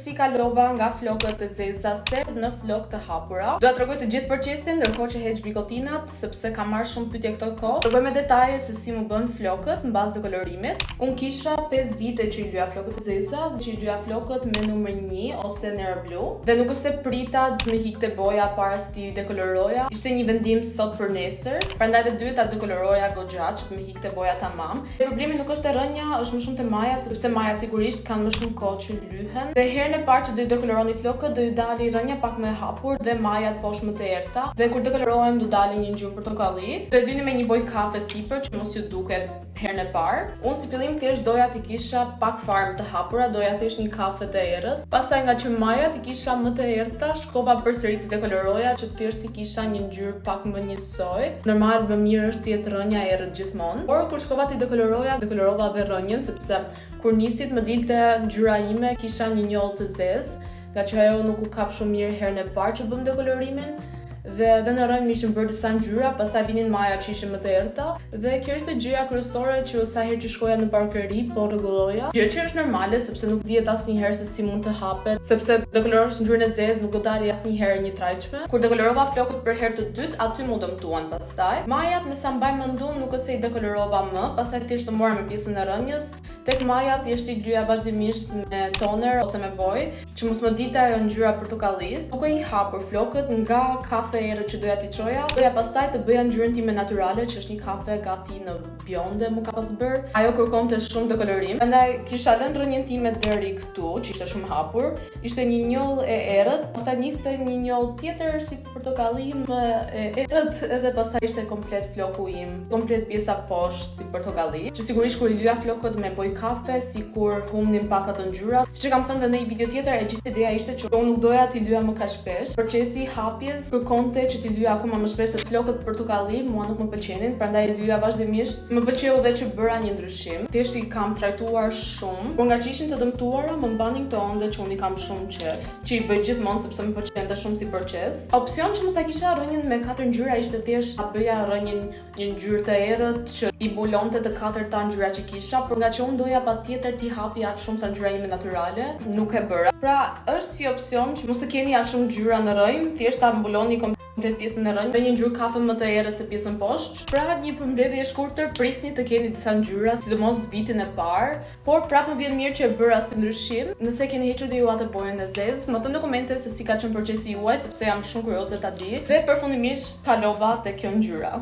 si kalova nga flokët e zeza në flokë të hapura. Do ta tregoj të gjithë procesin ndërkohë që heq bikotinat, sepse kam marrë shumë pyetje këtë kohë. Tregoj me detaje se si më bën flokët në bazë të kolorimit. Unë kisha 5 vite që i lyja flokët e zeza, që i lyja flokët me numër 1 ose nero blu. Dhe nuk është se prita të më hikte boja para se t'i dekoloroja. Ishte një vendim sot për nesër. Prandaj të dyta dekoloroja goxha që të më hikte boja tamam. Problemi nuk është e rënja, është më shumë te majat, sepse majat sigurisht kanë më shumë kohë që lyhen. Dhe herën e parë që do i dekoloroni flokët, do i dali rënja pak më e hapur dhe majat poshtë më të errta. Dhe kur dekolorohen do dalin një ngjyrë portokalli. Do e lyni me një bojë kafe sipër që mos ju duket herën e parë. Unë si fillim thjesht doja t'i kisha pak farë të hapura, doja thjesht një kafe të errët. Pastaj nga që majat i kisha më të errta, shkova përsëri të dekoloroja që thjesht i kisha një ngjyrë pak më njësoj. Normal më mirë është të jetë rënja e errët gjithmonë. Por kur shkova t'i dekoloroja, dekolorova dhe rënjën sepse kur nisit më dilte ngjyra ime, kisha një njollë të zezë, nga që ajo nuk u kap shumë mirë herën e parë që bëm dekolorimin. Dhe në rënjë ishin bërë disa ngjyra, pastaj vinin majat që ishin më të errta. Dhe kjo ishte gjëja kryesore që sa herë që shkoja në parkeri po rregulloja. Gjë që është normale sepse nuk dihet asnjëherë se si mund të hapet, sepse dekolorosh ngjyrën e zezë nuk do dali asnjëherë një trajçme. Kur dekolorova flokët për herë të dytë, aty mu dëmtuan pastaj. Majat me sa mbaj mendun nuk është se i dekolorova më, pastaj thjesht mora me pjesën e rënjës. Tek majat thjesht i lyja vazhdimisht me toner ose me bojë, që mos më dite ajo ngjyra portokalli. Duke i hapur flokët nga kafe errët që doja t'i çoja, doja pastaj të bëja ngjyrën time natyrale, që është një kafe gati në bjonde më ka pas bërë. Ajo kërkonte shumë dekolorim. Prandaj kisha lënë rënjën time deri këtu, që ishte shumë hapur. Ishte një njollë e errët, pastaj niste një njollë tjetër si portokalli më e errët, edhe pastaj ishte komplet floku im, komplet pjesa poshtë si portokalli, që sigurisht kur i lyja flokët me bojë kafe, sikur humnin pak ato ngjyra. Siç e kam thënë edhe në një video tjetër, e gjithë ideja ishte që unë nuk doja t'i lyja më kaq shpesh. Procesi i hapjes kërkonte që t'i lyja akoma më shpesh, se flokët portokalli mua nuk më pëlqenin, prandaj i lyja vazhdimisht. Më pëlqeu edhe që bëra një ndryshim. Thjesht i kam trajtuar shumë, por nga që ishin të dëmtuara, më mbanin këto ënde që unë i kam shumë qejf, që i bëj gjithmonë sepse më pëlqente shumë si proces. Opsion që mos ta kisha rënjën me 4 ngjyra ishte thjesht ta bëja rënjën një ngjyrë të errët që i bulonte të 4 ngjyra që kisha, por nga që unë doja patjetër t'i hapi aq shumë sa ngjyra ime natyrale, nuk e bëra. Pra, është si opsion që mos të keni aq shumë ngjyra në rënjë, thjesht ta mbuloni komplet pjesën e rënjë me një ngjyrë kafe më të errët se pjesën poshtë. Pra, një përmbledhje e shkurtër, prisni të keni disa ngjyra, sidomos vitin e parë, por prapë më vjen mirë që e bëra si ndryshim. Nëse keni hequr dhe ju atë bojën e zezë, më thoni në komente se si ka qenë procesi juaj, sepse jam shumë kurioze ta di. Dhe përfundimisht kalova te kjo ngjyra.